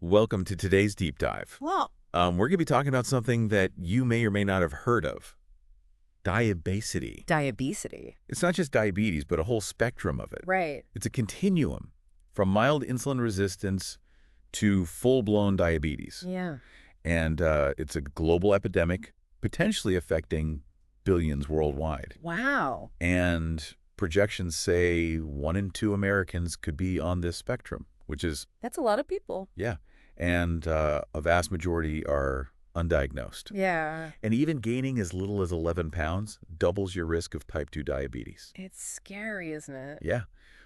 Welcome to today's deep dive. Well, We're going to be talking about something that you may or may not have heard of. Diabesity. diabesity. It's not just diabetes, but a whole spectrum of it. Right. It's a continuum from mild insulin resistance to full-blown diabetes. Yeah. And it's a global epidemic, potentially affecting billions worldwide. Wow. And projections say 1 in 2 Americans could be on this spectrum, which is, That's a lot of people. yeah. And a vast majority are undiagnosed. Yeah. And even gaining as little as 11 pounds doubles your risk of type 2 diabetes. It's scary, isn't it? Yeah.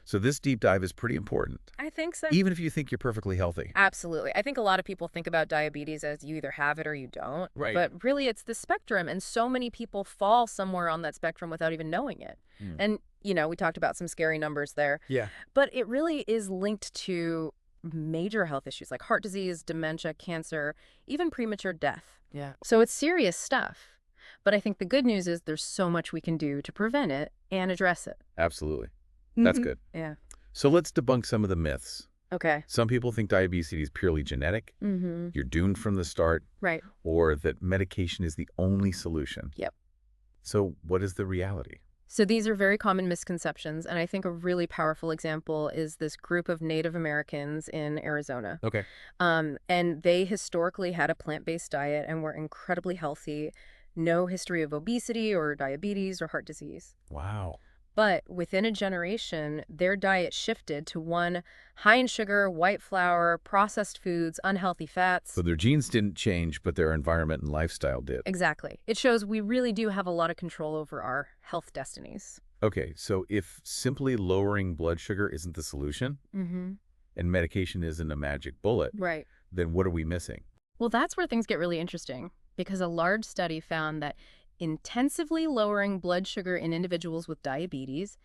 So this deep dive is pretty important, I think so. even if you think you're perfectly healthy. Absolutely. I think a lot of people think about diabetes as you either have it or you don't. Right. But really, it's the spectrum, and so many people fall somewhere on that spectrum without even knowing it. And, we talked about some scary numbers there. Yeah. But it really is linked to major health issues like heart disease, dementia, cancer, even premature death. Yeah. So it's serious stuff. But I think the good news is there's so much we can do to prevent it and address it. Absolutely. That's good. Yeah. So let's debunk some of the myths. Okay. Some people think diabetes is purely genetic, you're doomed from the start, Right. or that medication is the only solution. Yep. So what is the reality? So these are very common misconceptions, and I think a really powerful example is this group of Native Americans in Arizona. Okay. And they historically had a plant-based diet and were incredibly healthy, no history of obesity or diabetes or heart disease. Wow. But within a generation, their diet shifted to one high in sugar, white flour, processed foods, unhealthy fats. So their genes didn't change, but their environment and lifestyle did. Exactly. It shows we really do have a lot of control over our health destinies. Okay, so if simply lowering blood sugar isn't the solution, and medication isn't a magic bullet, Right. then what are we missing? Well, that's where things get really interesting, because a large study found that intensively lowering blood sugar in individuals with diabetes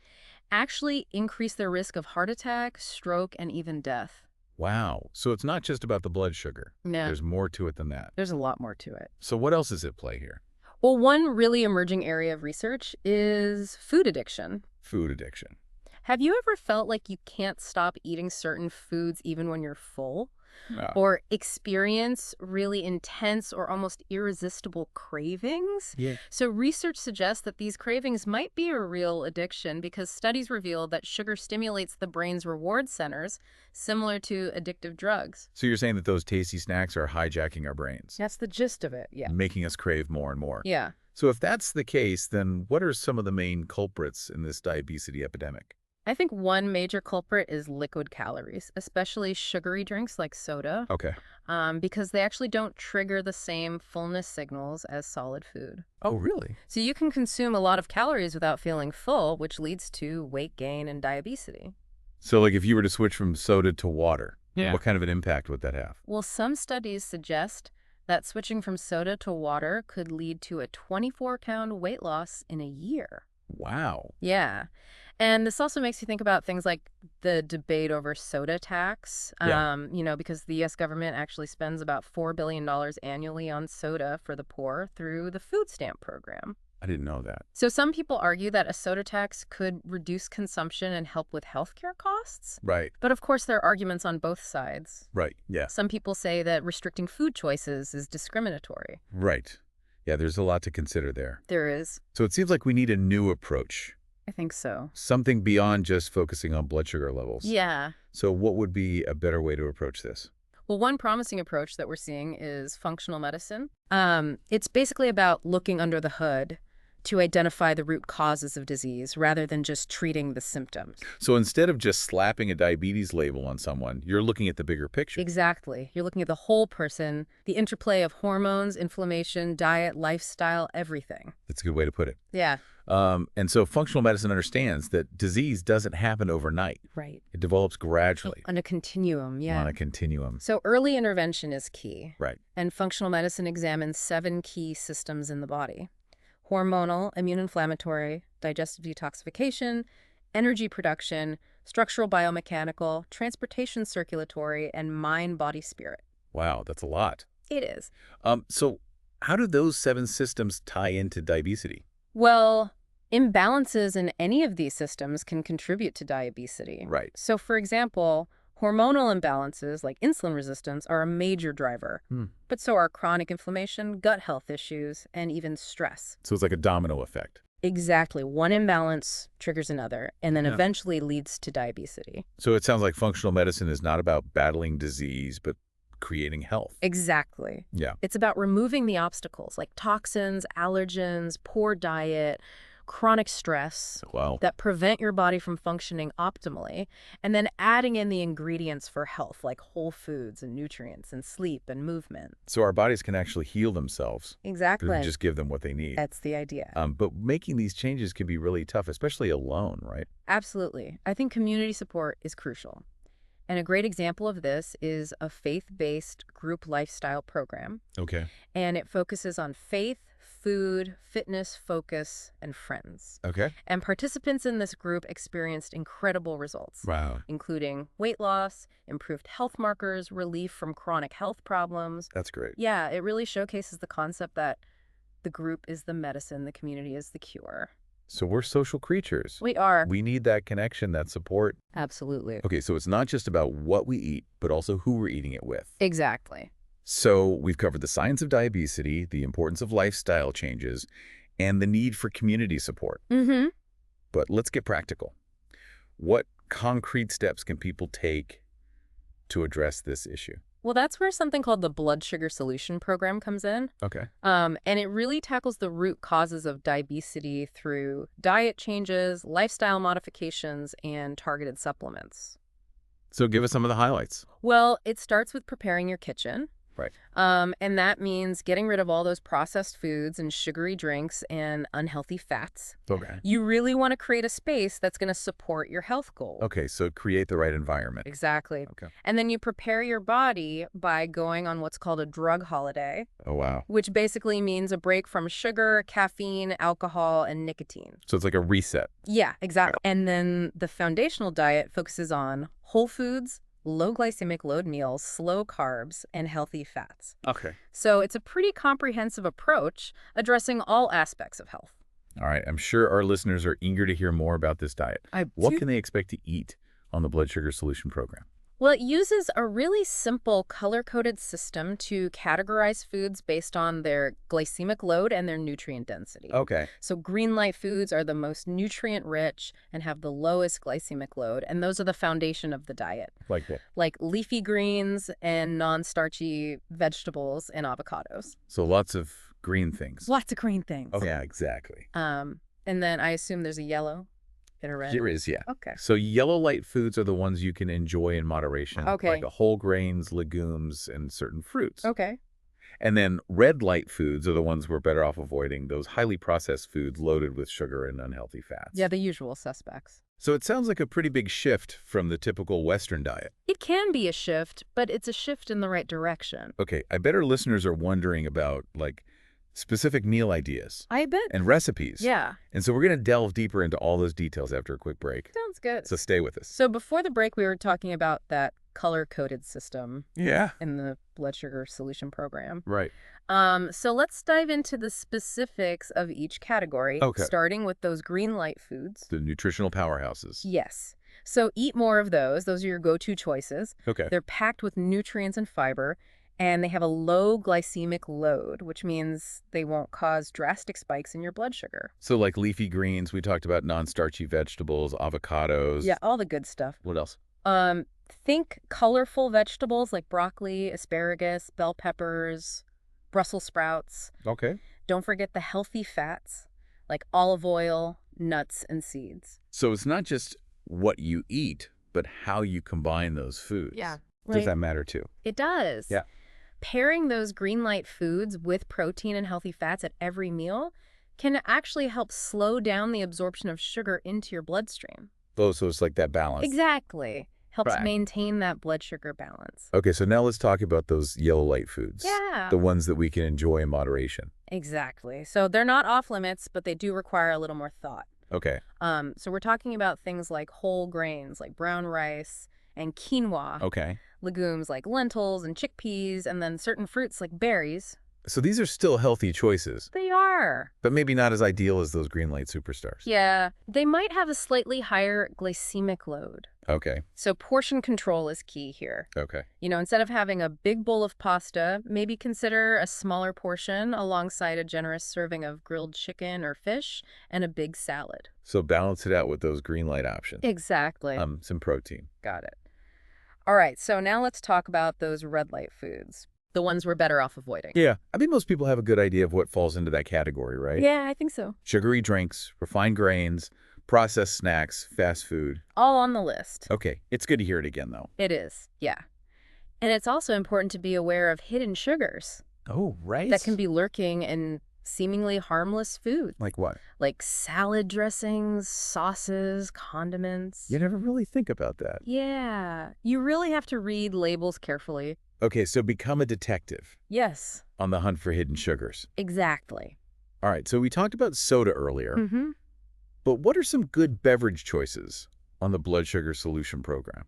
actually increased their risk of heart attack, stroke, and even death. Wow. So it's not just about the blood sugar. No, There's more to it than that. there's a lot more to it. So what else is at play here? Well, one really emerging area of research is food addiction. Food addiction. Have you ever felt like you can't stop eating certain foods even when you're full? Ah, Or experience really intense or almost irresistible cravings? yeah. So research suggests that these cravings might be a real addiction because studies reveal that sugar stimulates the brain's reward centers, similar to addictive drugs. So you're saying that those tasty snacks are hijacking our brains, That's the gist of it, yeah. making us crave more and more. Yeah. So if that's the case, then what are some of the main culprits in this diabesity epidemic? I think one major culprit is liquid calories, especially sugary drinks like soda, Okay. because they actually don't trigger the same fullness signals as solid food. Oh, really? So you can consume a lot of calories without feeling full, which leads to weight gain and diabesity. So like if you were to switch from soda to water, Yeah. what kind of an impact would that have? Well, some studies suggest that switching from soda to water could lead to a 24-pound weight loss in a year. Wow. Yeah. And this also makes you think about things like the debate over soda tax, Yeah. because the U.S. government actually spends about $4 billion annually on soda for the poor through the food stamp program. I didn't know that. So some people argue that a soda tax could reduce consumption and help with healthcare costs. Right. But of course, there are arguments on both sides. Right. Yeah. Some people say that restricting food choices is discriminatory. Right. Yeah, there's a lot to consider there. There is. So it seems like we need a new approach, I think so. something beyond just focusing on blood sugar levels. Yeah. So what would be a better way to approach this? Well, one promising approach that we're seeing is functional medicine. It's basically about looking under the hood to identify the root causes of disease rather than just treating the symptoms. So instead of just slapping a diabetes label on someone, you're looking at the bigger picture. Exactly. You're looking at the whole person, the interplay of hormones, inflammation, diet, lifestyle, everything. That's a good way to put it. Yeah. And so functional medicine understands that disease doesn't happen overnight. Right. It develops gradually On a continuum, yeah. on a continuum. So early intervention is key. Right. And functional medicine examines 7 key systems in the body: hormonal, immune inflammatory, digestive detoxification, energy production, structural biomechanical, transportation circulatory, and mind, body, spirit. Wow, that's a lot. It is. So how do those 7 systems tie into diabesity? Well, imbalances in any of these systems can contribute to diabesity. Right. So, for example, Hormonal imbalances like insulin resistance are a major driver, but so are chronic inflammation, gut health issues, and even stress. So it's like a domino effect. Exactly. One imbalance triggers another and then Yeah. eventually leads to diabesity. So it sounds like functional medicine is not about battling disease, but creating health. Exactly. Yeah. It's about removing the obstacles like toxins, allergens, poor diet, chronic stress Wow. that prevent your body from functioning optimally, and then adding in the ingredients for health like whole foods and nutrients and sleep and movement. So our bodies can actually heal themselves if Exactly. we just give them what they need. That's the idea. But making these changes can be really tough, especially alone, right? Absolutely. I think community support is crucial. And a great example of this is a faith-based group lifestyle program. Okay. And it focuses on faith, food, fitness, focus, and friends. Okay. And participants in this group experienced incredible results, Wow. including weight loss, improved health markers, relief from chronic health problems. That's great. Yeah, it really showcases the concept that the group is the medicine, the community is the cure. So we're social creatures. We are. We need that connection, that support. Absolutely. Okay, so it's not just about what we eat, but also who we're eating it with. Exactly. So we've covered the science of diabesity, the importance of lifestyle changes, and the need for community support. Mm-hmm. But let's get practical. What concrete steps can people take to address this issue? Well, that's where something called the Blood Sugar Solution Program comes in. Okay. And it really tackles the root causes of diabesity through diet changes, lifestyle modifications, and targeted supplements. So give us some of the highlights. Well, it starts with preparing your kitchen. Right. And that means getting rid of all those processed foods and sugary drinks and unhealthy fats. Okay. You really want to create a space that's going to support your health goals. Okay, so create the right environment. Exactly. Okay. And then you prepare your body by going on what's called a drug holiday, Oh, wow. which basically means a break from sugar, caffeine, alcohol, and nicotine. So it's like a reset. Yeah, exactly. And then the foundational diet focuses on whole foods, low glycemic load meals, slow carbs, and healthy fats. Okay. So it's a pretty comprehensive approach addressing all aspects of health. All right, I'm sure our listeners are eager to hear more about this diet. What can they expect to eat on the Blood Sugar Solution Program? Well, it uses a really simple color-coded system to categorize foods based on their glycemic load and their nutrient density. Okay. So green light foods are the most nutrient-rich and have the lowest glycemic load, and those are the foundation of the diet. Like what? Like leafy greens and non-starchy vegetables and avocados. So lots of green things. Lots of green things. Oh, yeah, exactly. And then I assume there's a yellow and a red. There is, yeah. Okay. So yellow light foods are the ones you can enjoy in moderation. Okay. Like whole grains, legumes, and certain fruits. Okay. And then red light foods are the ones we're better off avoiding, those highly processed foods loaded with sugar and unhealthy fats. Yeah, the usual suspects. So it sounds like a pretty big shift from the typical Western diet. It can be a shift, but it's a shift in the right direction. Okay, I bet our listeners are wondering about, like, specific meal ideas I bet. and recipes. Yeah. And so we're going to delve deeper into all those details after a quick break. Sounds good. So stay with us. So before the break, we were talking about that color-coded system Yeah. in the blood sugar solution program. Right. So let's dive into the specifics of each category, Okay. starting with those green light foods. The nutritional powerhouses. Yes. So eat more of those. Those are your go-to choices. Okay. They're packed with nutrients and fiber, and they have a low glycemic load, which means they won't cause drastic spikes in your blood sugar. So like leafy greens, we talked about non-starchy vegetables, avocados. Yeah, all the good stuff. What else? Think colorful vegetables like broccoli, asparagus, bell peppers, Brussels sprouts. Okay. Don't forget the healthy fats like olive oil, nuts, and seeds. So it's not just what you eat, but how you combine those foods. Yeah. Does that matter too? It does. Yeah. Pairing those green light foods with protein and healthy fats at every meal can actually help slow down the absorption of sugar into your bloodstream. Oh, so it's like that balance. Exactly. Helps Right. maintain that blood sugar balance. Okay, so now let's talk about those yellow light foods. Yeah. The ones that we can enjoy in moderation. Exactly. So they're not off limits, but they do require a little more thought. Okay. So we're talking about things like whole grains like brown rice and quinoa, Okay. legumes like lentils and chickpeas, and then certain fruits like berries. So these are still healthy choices, They are. but maybe not as ideal as those green light superstars. Yeah, they might have a slightly higher glycemic load. Okay. So portion control is key here. Okay. Instead of having a big bowl of pasta, maybe consider a smaller portion alongside a generous serving of grilled chicken or fish and a big salad. So balance it out with those green light options. Exactly. Some protein. Got it. All right, so now let's talk about those red light foods, the ones we're better off avoiding. Yeah. I mean, most people have a good idea of what falls into that category, right? Yeah, I think so. Sugary drinks, refined grains, processed snacks, fast food. All on the list. Okay. It's good to hear it again, though. It is, yeah. And it's also important to be aware of hidden sugars Oh, right. that can be lurking in seemingly harmless food, Like what? like salad dressings, sauces, condiments. You never really think about that. Yeah, you really have to read labels carefully. Okay, so become a detective Yes, on the hunt for hidden sugars. exactly. All right, so we talked about soda earlier, Mm-hmm. but what are some good beverage choices on the blood sugar solution program?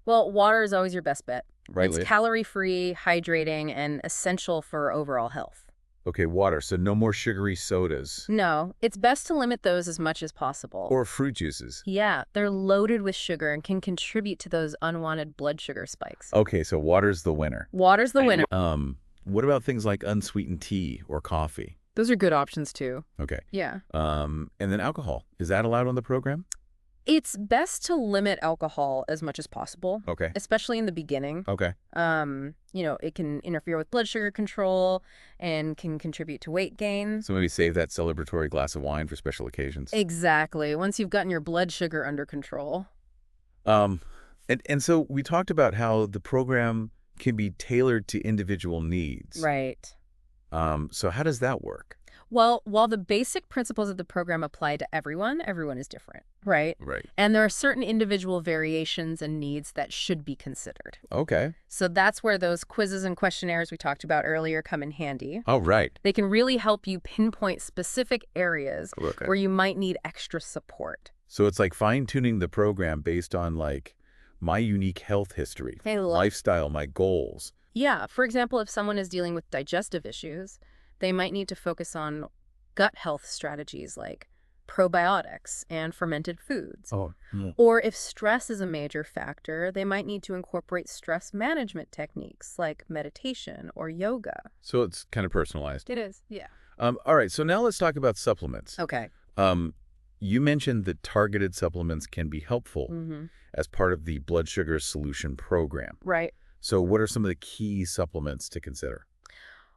Well, water is always your best bet. Right, It's Leah? calorie-free, hydrating, and essential for overall health. Okay, water, so no more sugary sodas. No, it's best to limit those as much as possible. Or fruit juices. Yeah, they're loaded with sugar and can contribute to those unwanted blood sugar spikes. Okay, so water's the winner. Water's the winner. What about things like unsweetened tea or coffee? Those are good options too. Okay. Yeah. And then alcohol. Is that allowed on the program? It's best to limit alcohol as much as possible, Okay. especially in the beginning. Okay. It can interfere with blood sugar control and can contribute to weight gain. So maybe save that celebratory glass of wine for special occasions. Exactly. Once you've gotten your blood sugar under control. And so we talked about how the program can be tailored to individual needs. Right. So how does that work? Well, while the basic principles of the program apply to everyone is different, right? Right. And there are certain individual variations and needs that should be considered. Okay. So that's where those quizzes and questionnaires we talked about earlier come in handy. Oh, right. They can really help you pinpoint specific areas Okay. where you might need extra support. So it's like fine-tuning the program based on like my unique health history, Hey, lifestyle, my goals. Yeah, for example, if someone is dealing with digestive issues, they might need to focus on gut health strategies like probiotics and fermented foods. Oh, yeah. Or if stress is a major factor, they might need to incorporate stress management techniques like meditation or yoga. So it's kind of personalized. It is, yeah. All right, so now let's talk about supplements. Okay. You mentioned that targeted supplements can be helpful as part of the blood sugar solution program. Right. So what are some of the key supplements to consider?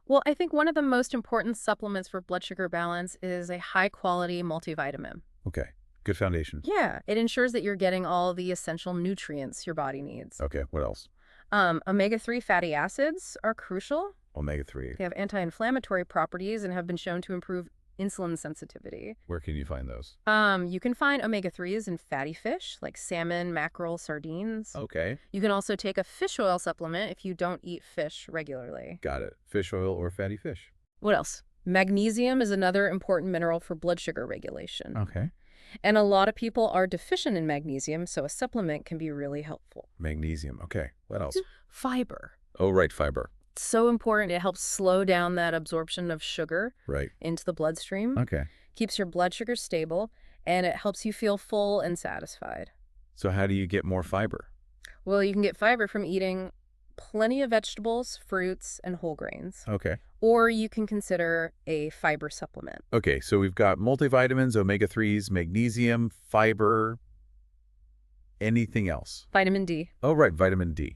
Well, I think one of the most important supplements for blood sugar balance is a high-quality multivitamin. Okay, good foundation. Yeah, it ensures that you're getting all the essential nutrients your body needs. Okay, what else? Omega-3 fatty acids are crucial. Omega-3. They have anti-inflammatory properties and have been shown to improve insulin sensitivity. Where can you find those? You can find omega-3s in fatty fish like salmon, mackerel, sardines. Okay, You can also take a fish oil supplement if you don't eat fish regularly. got it. Fish oil or fatty fish. What else? Magnesium is another important mineral for blood sugar regulation. Okay. And a lot of people are deficient in magnesium, so a supplement can be really helpful. Magnesium. Okay, what else? Fiber. Oh, right, fiber. It's so important. It helps slow down that absorption of sugar Right. into the bloodstream, Okay. keeps your blood sugar stable, and it helps you feel full and satisfied. So how do you get more fiber? Well, you can get fiber from eating plenty of vegetables, fruits, and whole grains. Okay. Or you can consider a fiber supplement. Okay, so we've got multivitamins, omega-3s, magnesium, fiber, anything else? Vitamin D. Oh, right, vitamin D.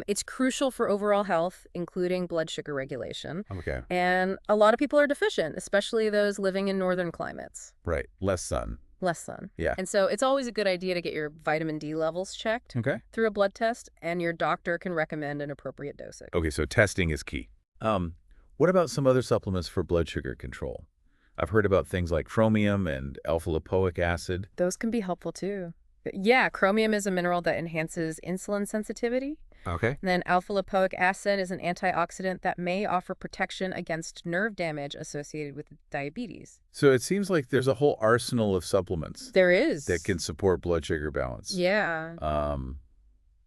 It's crucial for overall health, including blood sugar regulation. Okay, And a lot of people are deficient, especially those living in northern climates. right, less sun. Less sun. Yeah. And so it's always a good idea to get your vitamin D levels checked Okay. through a blood test, and your doctor can recommend an appropriate dosage. Okay, so testing is key. What about some other supplements for blood sugar control? I've heard about things like chromium and alpha-lipoic acid. Those can be helpful too. Yeah, chromium is a mineral that enhances insulin sensitivity. Okay. And then alpha-lipoic acid is an antioxidant that may offer protection against nerve damage associated with diabetes. So it seems like there's a whole arsenal of supplements There is. that can support blood sugar balance. Yeah.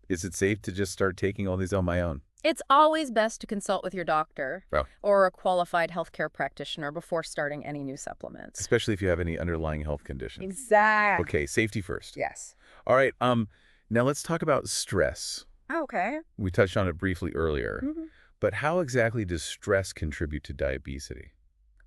Is it safe to just start taking all these on my own? It's always best to consult with your doctor Oh. or a qualified healthcare practitioner before starting any new supplements. Especially if you have any underlying health conditions. Exactly. Okay, safety first. Yes. All right. Now let's talk about stress. Okay. We touched on it briefly earlier, Mhm. but how exactly does stress contribute to diabetes?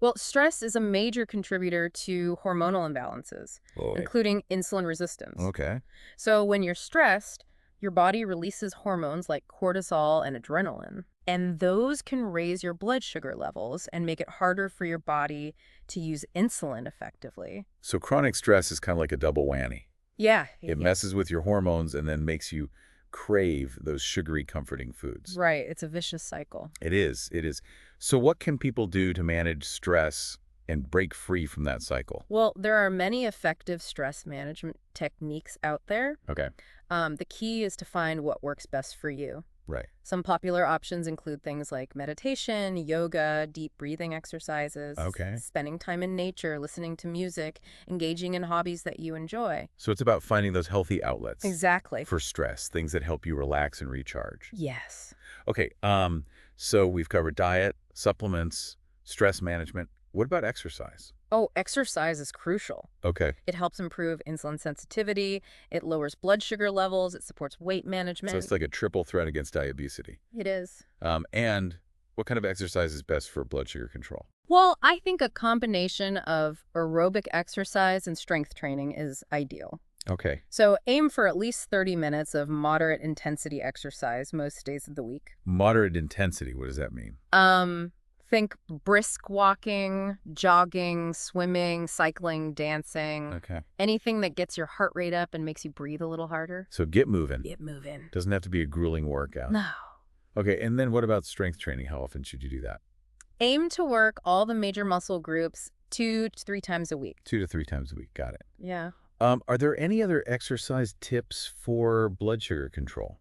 Well, stress is a major contributor to hormonal imbalances, Right. including insulin resistance. Okay. So when you're stressed, your body releases hormones like cortisol and adrenaline, and those can raise your blood sugar levels and make it harder for your body to use insulin effectively. So chronic stress is kind of like a double whammy. Yeah, It yeah. messes with your hormones and then makes you crave those sugary, comforting foods. Right. It's a vicious cycle. It is. It is. So what can people do to manage stress and break free from that cycle? Well, there are many effective stress management techniques out there. Okay. The key is to find what works best for you. Right. Some popular options include things like meditation, yoga, deep breathing exercises, Okay. spending time in nature, listening to music, engaging in hobbies that you enjoy. So it's about finding those healthy outlets Exactly. for stress, things that help you relax and recharge. Yes. Okay. So we've covered diet, supplements, stress management. What about exercise? Oh, exercise is crucial. Okay. It helps improve insulin sensitivity, it lowers blood sugar levels, it supports weight So management. it's like a triple threat against diabesity. It is. And what kind of exercise is best for blood sugar control? Well, I think a combination of aerobic exercise and strength training is ideal. Okay. So aim for at least 30 minutes of moderate intensity exercise most days of the week. Moderate intensity. What does that mean? Think brisk walking, jogging, swimming, cycling, dancing, Okay. anything that gets your heart rate up and makes you breathe a little harder. So get moving. Get moving. Doesn't have to be a grueling workout. No. Okay. And then what about strength training? How often should you do that? Aim to work all the major muscle groups 2 to 3 times a week. 2 to 3 times a week. Got it. Yeah. Are there any other exercise tips for blood sugar control?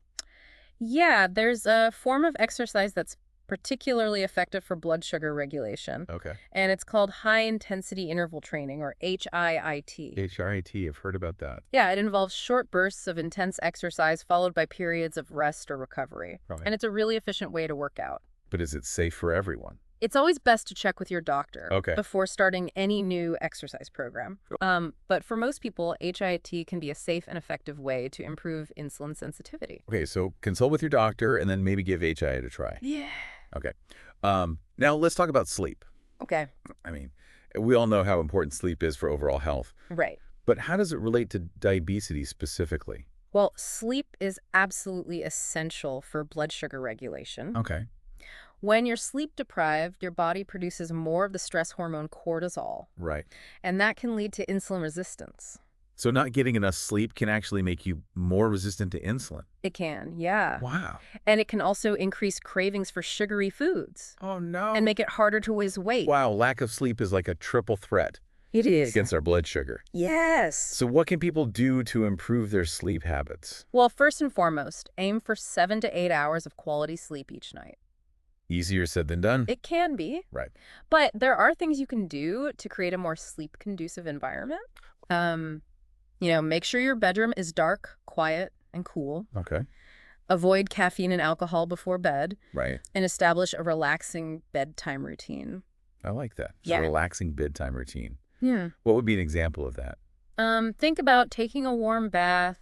Yeah, there's a form of exercise that's particularly effective for blood sugar regulation, Okay. and it's called high-intensity interval training, or HIIT. HRIT. I've heard about that. Yeah, it involves short bursts of intense exercise followed by periods of rest or recovery, Right. and it's a really efficient way to work out. But is it safe for everyone? It's always best to check with your doctor Okay. before starting any new exercise program. But for most people, HIIT can be a safe and effective way to improve insulin sensitivity. Okay, so consult with your doctor and then maybe give HIIT a try. Yeah. Okay. Now let's talk about sleep. Okay. I mean, we all know how important sleep is for overall health, Right. but how does it relate to diabetes specifically? Well, sleep is absolutely essential for blood sugar regulation. Okay. When you're sleep deprived, your body produces more of the stress hormone cortisol, Right. and that can lead to insulin resistance. So not getting enough sleep can actually make you more resistant to insulin. It can, yeah. Wow. And it can also increase cravings for sugary foods Oh, no. and make it harder to lose weight. Wow, lack of sleep is like a triple threat It is. against our blood sugar. Yes. So what can people do to improve their sleep habits? Well, first and foremost, aim for 7 to 8 hours of quality sleep each night. Easier said than done. It can be, Right. but there are things you can do to create a more sleep-conducive environment. Make sure your bedroom is dark, quiet, and cool. Okay. Avoid caffeine and alcohol before bed, Right. and establish a relaxing bedtime routine. I like that. It's Yeah. a relaxing bedtime routine. Yeah. What would be an example of that? Think about taking a warm bath,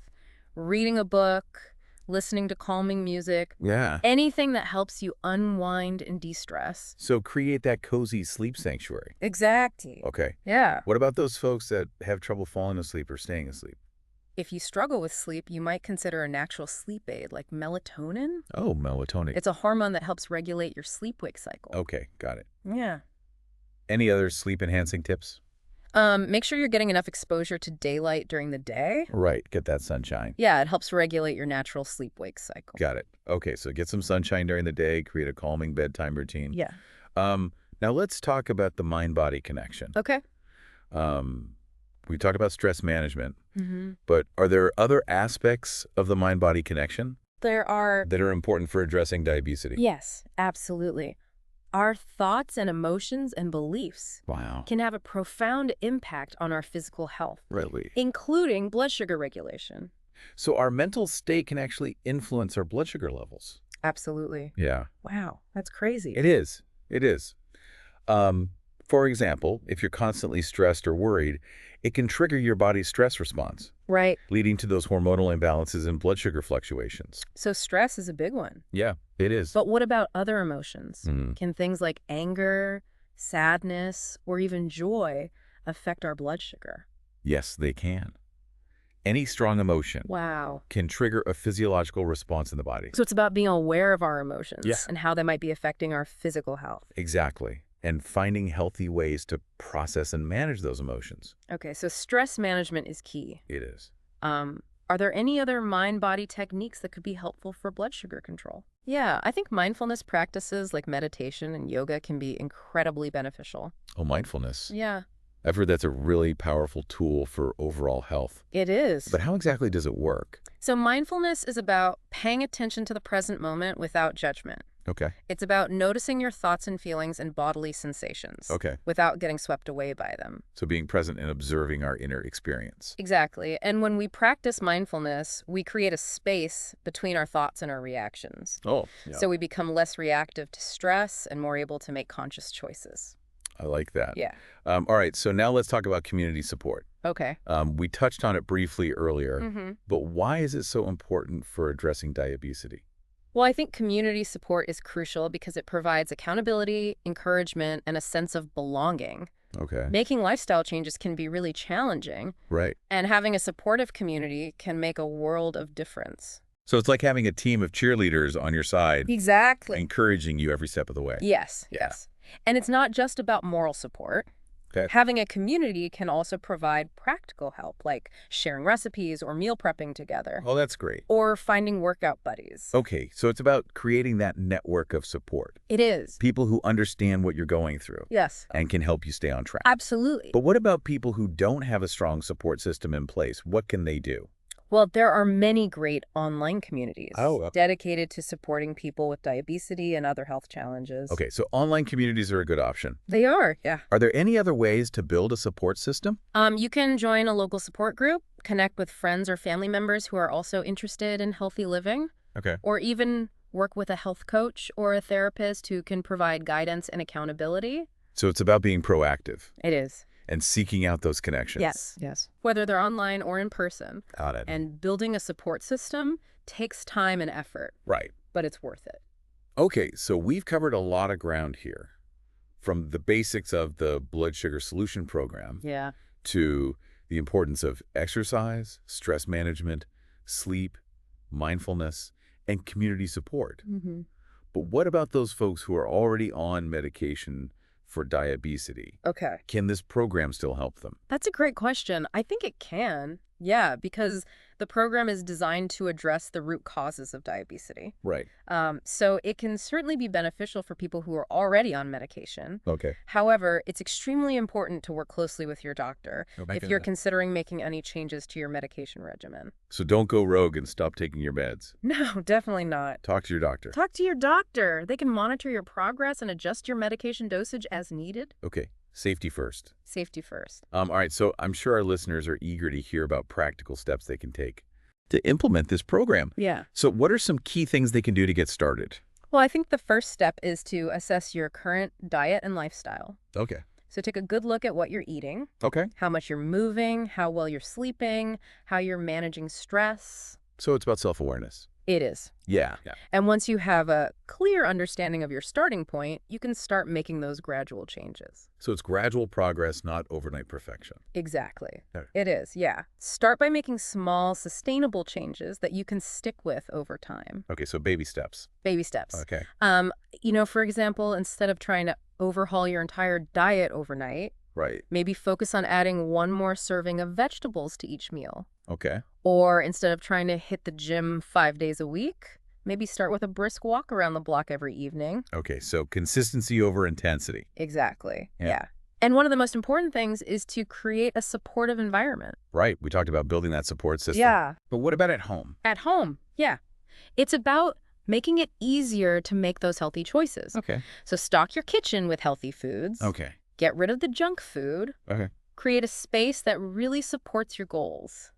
reading a book, listening to calming music, Yeah. anything that helps you unwind and de-stress. So create that cozy sleep sanctuary. Exactly. Okay. Yeah. What about those folks that have trouble falling asleep or staying asleep? If you struggle with sleep, you might consider a natural sleep aid like melatonin. Oh, melatonin. It's a hormone that helps regulate your sleep-wake cycle. Okay, got it. Yeah. Any other sleep-enhancing tips? Make sure you're getting enough exposure to daylight during the day. Right, get that sunshine. Yeah, it helps regulate your natural sleep-wake cycle. Got it. Okay, so get some sunshine during the day, create a calming bedtime routine. Yeah. Now let's talk about the mind-body connection. Okay. We talked about stress management, Mm-hmm. but are there other aspects of the mind-body connection There are... that are important for addressing diabetes? Yes, absolutely. Our thoughts and emotions and beliefs Wow. can have a profound impact on our physical health, Really? including blood sugar regulation. So our mental state can actually influence our blood sugar levels. Absolutely. Yeah. Wow, that's crazy. It is. It is. For example, if you're constantly stressed or worried, it can trigger your body's stress response, Right. leading to those hormonal imbalances and blood sugar fluctuations. So stress is a big one. Yeah, it is. But what about other emotions? Mm. Can things like anger, sadness, or even joy affect our blood sugar? Yes, they can. Any strong emotion Wow. can trigger a physiological response in the body. So it's about being aware of our emotions Yeah. and how they might be affecting our physical health. Exactly. And finding healthy ways to process and manage those emotions. Okay, so stress management is key. It is. Are there any other mind-body techniques that could be helpful for blood sugar control? Yeah, I think mindfulness practices like meditation and yoga can be incredibly beneficial. Oh, mindfulness. Yeah, I've heard that's a really powerful tool for overall health. it is. But how exactly does it work? So mindfulness is about paying attention to the present moment without judgment. Okay. It's about noticing your thoughts and feelings and bodily sensations Okay. without getting swept away by them. So being present and observing our inner experience. Exactly. And when we practice mindfulness, we create a space between our thoughts and our reactions. Oh, yeah. So we become less reactive to stress and more able to make conscious choices. I like that. Yeah. All right, so now let's talk about community support. Okay. We touched on it briefly earlier, Mm-hmm. but why is it so important for addressing diabesity? Well, I think community support is crucial because it provides accountability, encouragement, and a sense of belonging. Okay. Making lifestyle changes can be really challenging, Right. and having a supportive community can make a world of difference. So it's like having a team of cheerleaders on your side, Exactly. encouraging you every step of the way. Yes, Yeah. yes. And it's not just about moral support. Okay. Having a community can also provide practical help, like sharing recipes or meal prepping together, Oh, that's great. or finding workout buddies. Okay, so it's about creating that network of support. It is. People who understand what you're going through Yes, and can help you stay on track. absolutely. But what about people who don't have a strong support system in place? What can they do? Well, there are many great online communities Oh. dedicated to supporting people with diabesity and other health challenges. Okay, so online communities are a good option. They are, yeah. Are there any other ways to build a support system? You can join a local support group, connect with friends or family members who are also interested in healthy living, Okay. or even work with a health coach or a therapist who can provide guidance and accountability. So it's about being proactive It is. and seeking out those connections. Yes. Whether they're online or in person. Got it. And building a support system takes time and effort, Right. but it's worth it. Okay, so we've covered a lot of ground here, from the basics of the blood sugar solution program Yeah. to the importance of exercise, stress management, sleep, mindfulness, and community support. Mm-hmm. But what about those folks who are already on medication for diabesity? Okay. Can this program still help them? That's a great question. I think it can. Yeah, because the program is designed to address the root causes of diabesity. Right. So it can certainly be beneficial for people who are already on medication. Okay. However, it's extremely important to work closely with your doctor if you're considering making any changes to your medication regimen. So don't go rogue and stop taking your meds. No, definitely not. Talk to your doctor. Talk to your doctor. They can monitor your progress and adjust your medication dosage as needed. Okay. Safety first. Safety first. All right, so I'm sure our listeners are eager to hear about practical steps they can take to implement this program. Yeah. So what are some key things they can do to get started? Well, I think the first step is to assess your current diet and lifestyle. Okay. So take a good look at what you're eating, Okay. how much you're moving, how well you're sleeping, how you're managing stress. So it's about self-awareness. It is. Yeah. And once you have a clear understanding of your starting point, you can start making those gradual changes. So it's gradual progress, not overnight perfection. Exactly. Okay. It is, yeah. Start by making small, sustainable changes that you can stick with over time. Okay, so baby steps. Baby steps. Okay. For example, instead of trying to overhaul your entire diet overnight, Right. maybe focus on adding one more serving of vegetables to each meal. Okay. Or instead of trying to hit the gym 5 days a week, maybe start with a brisk walk around the block every evening. Okay, so consistency over intensity. Exactly. Yeah. Yeah. And one of the most important things is to create a supportive environment. Right. We talked about building that support system. Yeah. But what about at home? At home. Yeah. It's about making it easier to make those healthy choices. Okay. So stock your kitchen with healthy foods. Okay. Get rid of the junk food. Okay. Create a space that really supports your goals.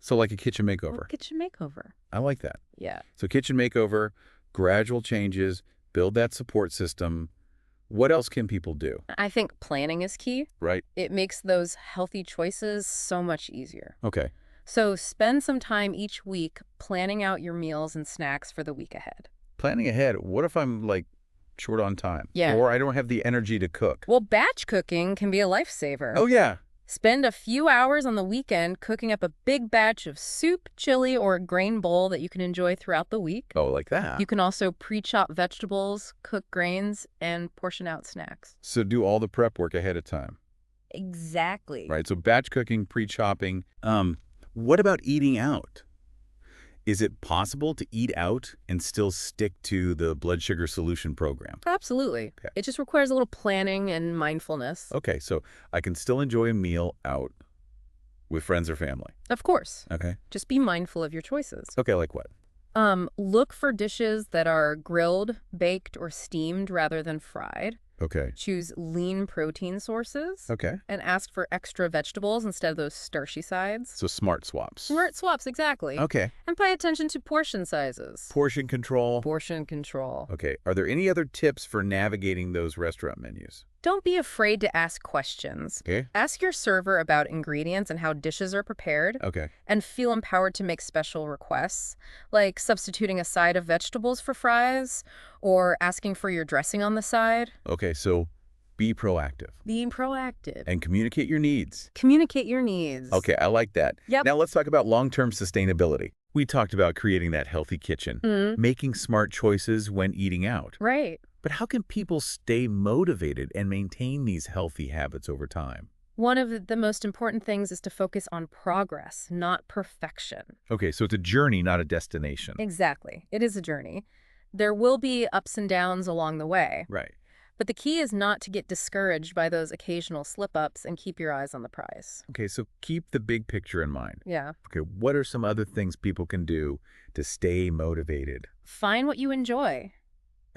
So like a kitchen makeover. Kitchen makeover. I like that. Yeah. So kitchen makeover, gradual changes, build that support system, What else can people do? I think planning is key. Right. It makes those healthy choices so much easier. Okay. So spend some time each week planning out your meals and snacks for the week ahead. Planning ahead, what if I'm like short on time? Yeah. Or I don't have the energy to cook? Well, batch cooking can be a lifesaver. Oh, yeah. Spend a few hours on the weekend cooking up a big batch of soup, chili, or a grain bowl that you can enjoy throughout the week. Oh, like that. You can also pre-chop vegetables, cook grains, and portion out snacks. So do all the prep work ahead of time. Exactly. Right. So batch cooking, pre-chopping. What about eating out? Is it possible to eat out and still stick to the blood sugar solution program? Absolutely. Okay. It just requires a little planning and mindfulness. Okay, so I can still enjoy a meal out with friends or family. Of course. Okay. Just be mindful of your choices. Okay, like what? Look for dishes that are grilled, baked, or steamed rather than fried. Okay. Choose lean protein sources. Okay. And ask for extra vegetables instead of those starchy sides. So smart swaps. Smart swaps, exactly. Okay. And pay attention to portion sizes. Portion control. Portion control. Okay. Are there any other tips for navigating those restaurant menus? Don't be afraid to ask questions. Okay. Ask your server about ingredients and how dishes are prepared. Okay. And feel empowered to make special requests, like substituting a side of vegetables for fries or asking for your dressing on the side. Okay, so be proactive. Being proactive. And communicate your needs. Communicate your needs. Okay, I like that. Yep. Now let's talk about long-term sustainability. We talked about creating that healthy kitchen, making smart choices when eating out. Right. But how can people stay motivated and maintain these healthy habits over time? One of the most important things is to focus on progress, not perfection. Okay, so it's a journey, not a destination. Exactly. It is a journey. There will be ups and downs along the way. Right. But the key is not to get discouraged by those occasional slip-ups and keep your eyes on the prize. Okay, so keep the big picture in mind. Yeah. Okay, what are some other things people can do to stay motivated? Find what you enjoy.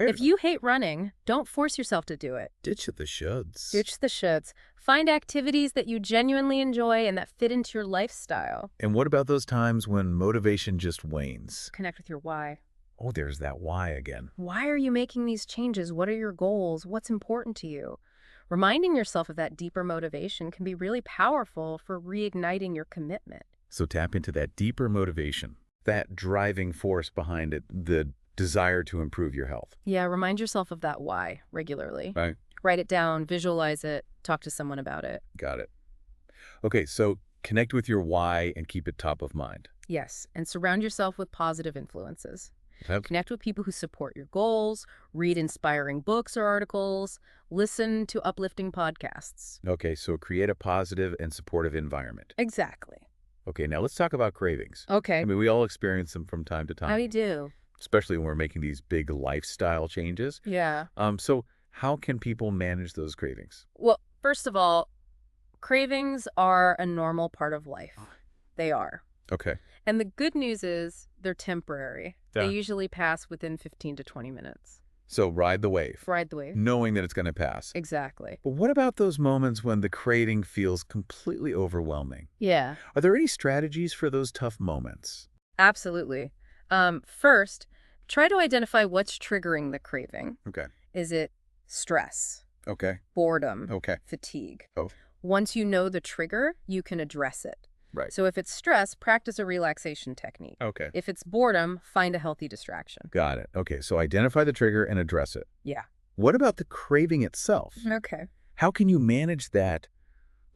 If you hate running, don't force yourself to do it. Ditch the shoulds. Ditch the shoulds. Find activities that you genuinely enjoy and that fit into your lifestyle. And what about those times when motivation just wanes? Connect with your why. Oh, there's that why again. Why are you making these changes? What are your goals? What's important to you? Reminding yourself of that deeper motivation can be really powerful for reigniting your commitment. So tap into that deeper motivation, that driving force behind it, the desire to improve your health. Yeah, remind yourself of that why regularly. Right. Write it down, visualize it, talk to someone about it. Got it. Okay, so connect with your why and keep it top of mind. Yes, and surround yourself with positive influences. Okay. Connect with people who support your goals, read inspiring books or articles, listen to uplifting podcasts. Okay, so create a positive and supportive environment. Exactly. Okay, now let's talk about cravings. Okay. I mean, we all experience them from time to time. How do you do? Especially when we're making these big lifestyle changes. Yeah. So how can people manage those cravings? Well, first of all, cravings are a normal part of life. They are. Okay. And the good news is they're temporary. Yeah. They usually pass within 15 to 20 minutes. So ride the wave, Ride the wave. knowing that it's going to pass. Exactly. But what about those moments when the craving feels completely overwhelming? Yeah, Are there any strategies for those tough moments? absolutely. First, try to identify what's triggering the craving. Okay. Is it stress, Okay. boredom, Okay. fatigue? Oh. Once you know the trigger, you can address it. Right. So if it's stress, practice a relaxation technique. Okay. If it's boredom, find a healthy distraction. Got it. Okay. So identify the trigger and address it. Yeah. What about the craving itself? Okay. How can you manage that,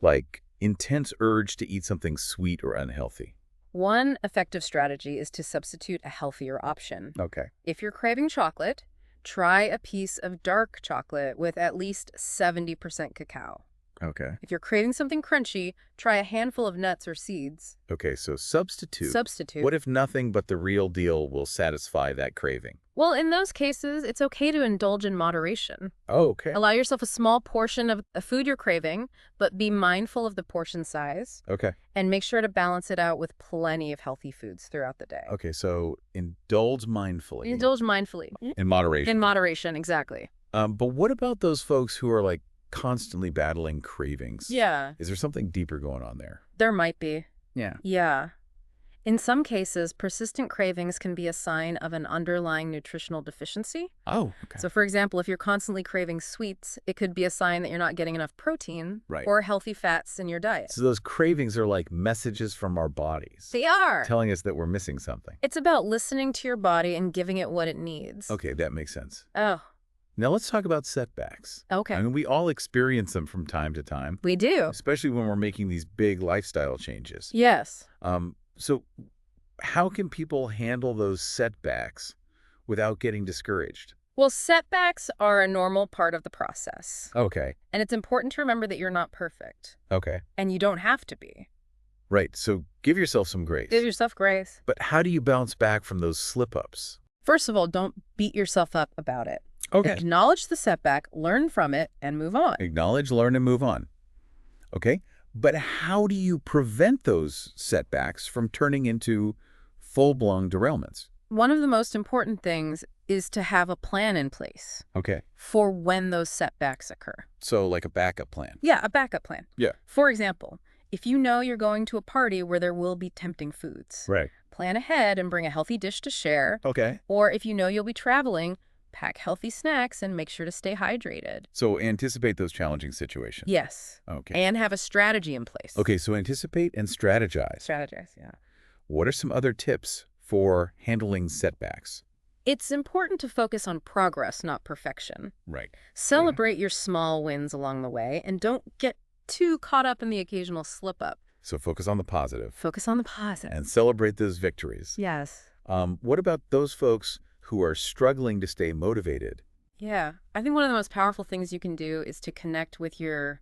like, intense urge to eat something sweet or unhealthy? One effective strategy is to substitute a healthier option. Okay. If you're craving chocolate, try a piece of dark chocolate with at least 70% cacao. Okay. If you're craving something crunchy, try a handful of nuts or seeds. Okay. So substitute. Substitute. What if nothing but the real deal will satisfy that craving? Well, in those cases, it's okay to indulge in moderation. Oh, okay. Allow yourself a small portion of a food you're craving, but be mindful of the portion size. Okay. And make sure to balance it out with plenty of healthy foods throughout the day. Okay. So indulge mindfully. Indulge mindfully. In moderation. In moderation, exactly. But what about those folks who are, like, constantly battling cravings? Yeah, Is there something deeper going on there? there might be. Yeah. Yeah. In some cases, persistent cravings can be a sign of an underlying nutritional deficiency. Oh, okay. So, for example, if you're constantly craving sweets, it could be a sign that you're not getting enough protein Right. or healthy fats in your diet. So those cravings are like messages from our bodies They are. telling us that we're missing something. It's about listening to your body and giving it what it needs. Okay, that makes sense. Oh, Now let's talk about setbacks. okay. I mean, we all experience them from time to time, We do. especially when we're making these big lifestyle changes. Yes. So how can people handle those setbacks without getting discouraged? Well, setbacks are a normal part of the process. Okay. And it's important to remember that you're not perfect. Okay. And you don't have to be. Right. So give yourself some grace. Give yourself grace. But how do you bounce back from those slip-ups? First of all, don't beat yourself up about it. Okay. Acknowledge the setback, learn from it, and move on. Acknowledge, learn, and move on. Okay. But how do you prevent those setbacks from turning into full-blown derailments? One of the most important things is to have a plan in place Okay. for when those setbacks occur. So like a backup plan. Yeah, a backup plan. Yeah. For example, if you know you're going to a party where there will be tempting foods, Right. plan ahead and bring a healthy dish to share. Okay. Or if you know you'll be traveling, pack healthy snacks and make sure to stay hydrated. So anticipate those challenging situations. Yes. Okay. And have a strategy in place. Okay, so anticipate and strategize. Strategize, yeah. What are some other tips for handling setbacks? It's important to focus on progress, not perfection. Right. Celebrate your small wins along the way and don't get too caught up in the occasional slip-up. So focus on the positive Focus on the positive. and celebrate those victories. Yes. What about those folks who are struggling to stay motivated? Yeah. I think one of the most powerful things you can do is to connect with your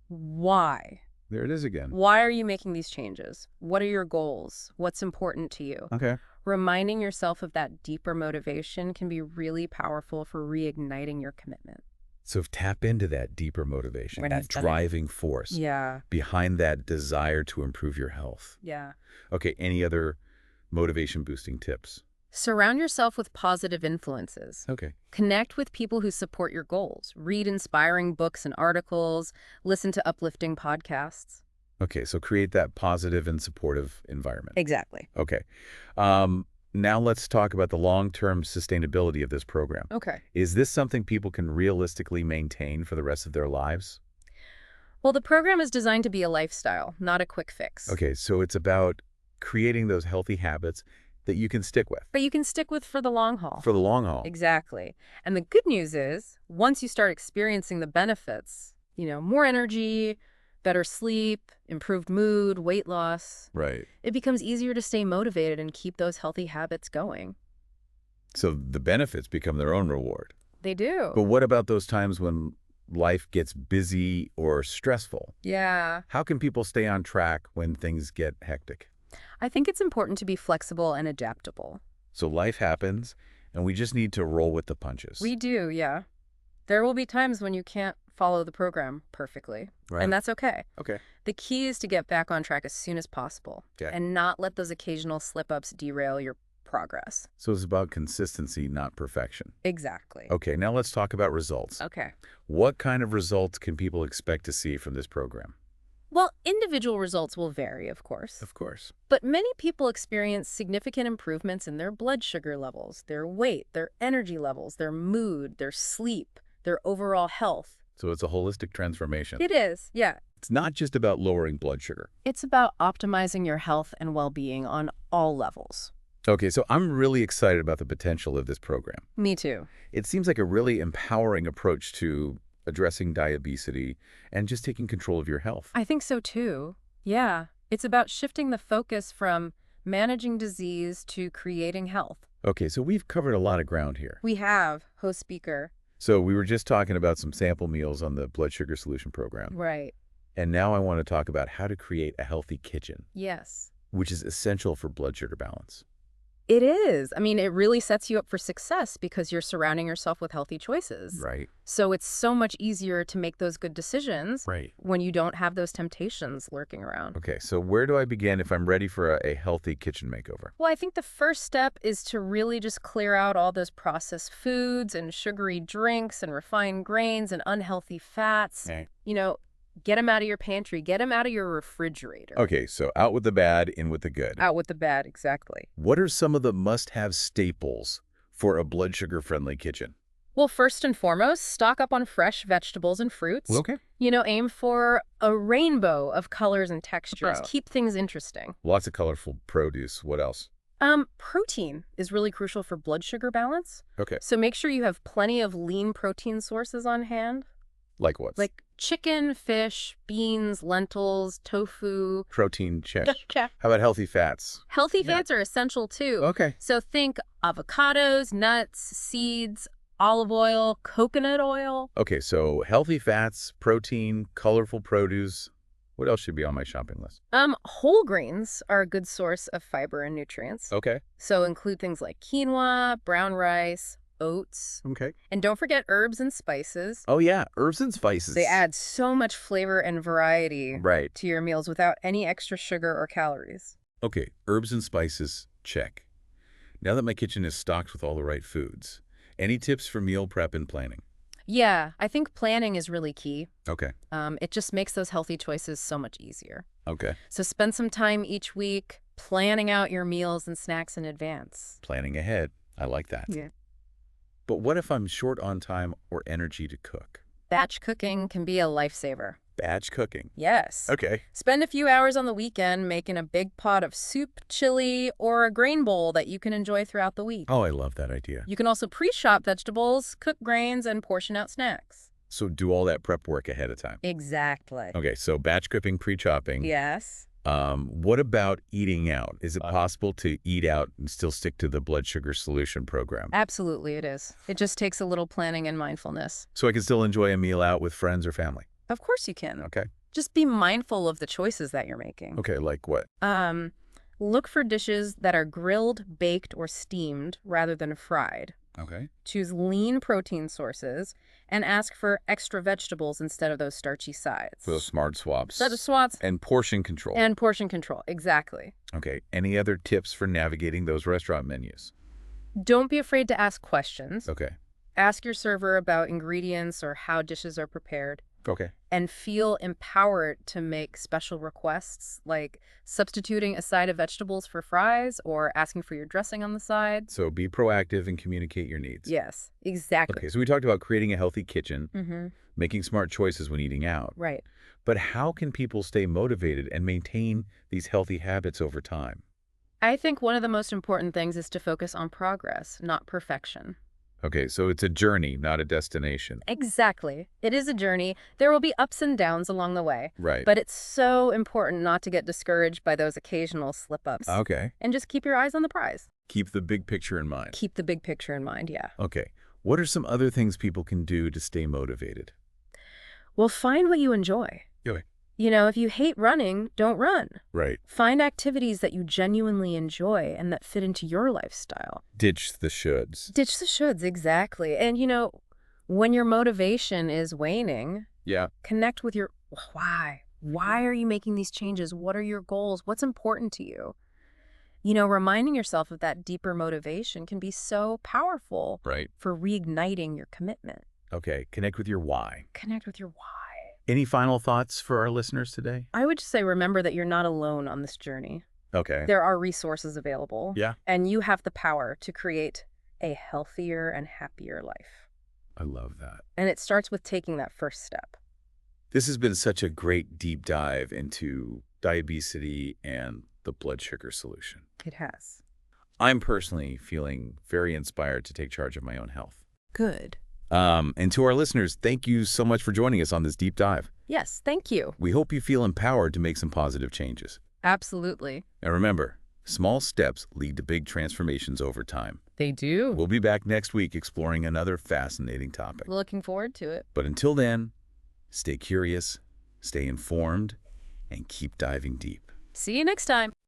why. There it is again. Why are you making these changes? What are your goals? What's important to you? Okay. Reminding yourself of that deeper motivation can be really powerful for reigniting your commitment. So tap into that deeper motivation, When that he's done it. driving force Yeah. behind that desire to improve your health. Yeah. Okay, any other motivation boosting tips? Surround yourself with positive influences. Okay. Connect with people who support your goals. Read inspiring books and articles. Listen to uplifting podcasts. Okay, so create that positive and supportive environment. Exactly. Okay. Now let's talk about the long-term sustainability of this program. Okay. Is this something people can realistically maintain for the rest of their lives? Well, the program is designed to be a lifestyle, not a quick fix. Okay, so it's about creating those healthy habits that you can stick with But you can stick with for the long haul. for the long haul. Exactly. And the good news is, once you start experiencing the benefits, more energy, better sleep, improved mood, weight loss, Right. it becomes easier to stay motivated and keep those healthy habits going. So the benefits become their own reward. They do. But what about those times when life gets busy or stressful? Yeah. How can people stay on track when things get hectic? I think it's important to be flexible and adaptable. So life happens, and we just need to roll with the punches. We do, yeah. There will be times when you can't follow the program perfectly, Right. and that's okay. Okay. The key is to get back on track as soon as possible Okay. and not let those occasional slip-ups derail your progress. So it's about consistency, not perfection. Exactly. Okay, now let's talk about results. Okay. What kind of results can people expect to see from this program? Well, individual results will vary, of course. Of course. But many people experience significant improvements in their blood sugar levels, their weight, their energy levels, their mood, their sleep, their overall health. So it's a holistic transformation. It is, yeah. It's not just about lowering blood sugar. It's about optimizing your health and well-being on all levels. Okay, so I'm really excited about the potential of this program. Me too. It seems like a really empowering approach to addressing diabesity and just taking control of your health. I think so too. Yeah. It's about shifting the focus from managing disease to creating health. Okay, so we've covered a lot of ground here. We have, host speaker. So we were just talking about some sample meals on the blood sugar solution program. Right. And now I want to talk about how to create a healthy kitchen, Yes. which is essential for blood sugar balance. It is. I mean, it really sets you up for success because you're surrounding yourself with healthy choices. Right. So it's so much easier to make those good decisions Right. when you don't have those temptations lurking around. Okay, so where do I begin if I'm ready for a healthy kitchen makeover? Well, I think the first step is to really just clear out all those processed foods and sugary drinks and refined grains and unhealthy fats. Okay. Get them out of your pantry. Get them out of your refrigerator. Okay, so out with the bad, in with the good. Out with the bad, exactly. What are some of the must-have staples for a blood sugar-friendly kitchen? Well, first and foremost, stock up on fresh vegetables and fruits. Okay. Aim for a rainbow of colors and textures. Wow. Keep things interesting. Lots of colorful produce. What else? Protein is really crucial for blood sugar balance. Okay. So make sure you have plenty of lean protein sources on hand. Like what? Like chicken, fish, beans, lentils, tofu. Protein, check. Check. How about healthy fats? Healthy fats are essential too. Okay. So think avocados, nuts, seeds, olive oil, coconut oil. Okay, so healthy fats, protein, colorful produce. What else should be on my shopping list? Whole grains are a good source of fiber and nutrients. Okay. So include things like quinoa, brown rice, oats. Okay. And don't forget herbs and spices. Oh, yeah, herbs and spices. They add so much flavor and variety Right. to your meals without any extra sugar or calories. Okay, herbs and spices, check. Now that my kitchen is stocked with all the right foods, any tips for meal prep and planning? Yeah, I think planning is really key. Okay. It just makes those healthy choices so much easier. Okay. So spend some time each week planning out your meals and snacks in advance. Planning ahead. I like that. Yeah. But what if I'm short on time or energy to cook? Batch cooking can be a lifesaver. Batch cooking. Yes. Okay. Spend a few hours on the weekend making a big pot of soup, chili, or a grain bowl that you can enjoy throughout the week. Oh, I love that idea. You can also pre-shop vegetables, cook grains, and portion out snacks. So do all that prep work ahead of time. Exactly. Okay, so batch cooking, pre-chopping. Yes. What about eating out? Is it possible to eat out and still stick to the blood sugar solution program? Absolutely it is. It just takes a little planning and mindfulness. So I can still enjoy a meal out with friends or family? Of course you can. Okay. Just be mindful of the choices that you're making. Okay, like what? Look for dishes that are grilled, baked, or steamed rather than fried. Okay. Choose lean protein sources and ask for extra vegetables instead of those starchy sides. For those smart swaps. Set of swats. And portion control. And portion control, exactly. Okay, any other tips for navigating those restaurant menus? Don't be afraid to ask questions. Okay. Ask your server about ingredients or how dishes are prepared. Okay. And feel empowered to make special requests, like substituting a side of vegetables for fries or asking for your dressing on the side. So be proactive and communicate your needs. Yes, exactly. Okay, so we talked about creating a healthy kitchen, Mm-hmm. making smart choices when eating out. Right. But how can people stay motivated and maintain these healthy habits over time? I think one of the most important things is to focus on progress, not perfection. Okay, so it's a journey, not a destination. Exactly. It is a journey. There will be ups and downs along the way. Right. But it's so important not to get discouraged by those occasional slip-ups. Okay. And just keep your eyes on the prize. Keep the big picture in mind. Keep the big picture in mind, yeah. Okay. What are some other things people can do to stay motivated? Well, find what you enjoy. Okay. If you hate running, don't run. Right. Find activities that you genuinely enjoy and that fit into your lifestyle. Ditch the shoulds. Ditch the shoulds, exactly. And, when your motivation is waning, Yeah. connect with your why. Why are you making these changes? What are your goals? What's important to you? Reminding yourself of that deeper motivation can be so powerful Right. for reigniting your commitment. Okay. Connect with your why. Connect with your why. Any final thoughts for our listeners today? I would just say remember that you're not alone on this journey. Okay. There are resources available. Yeah. And you have the power to create a healthier and happier life. I love that. And it starts with taking that first step. This has been such a great deep dive into diabesity and the blood sugar solution. It has. I'm personally feeling very inspired to take charge of my own health. Good. And to our listeners, thank you so much for joining us on this deep dive. Yes, thank you. We hope you feel empowered to make some positive changes. Absolutely. And remember, small steps lead to big transformations over time. They do. We'll be back next week exploring another fascinating topic. Looking forward to it. But until then, stay curious, stay informed, and keep diving deep. See you next time.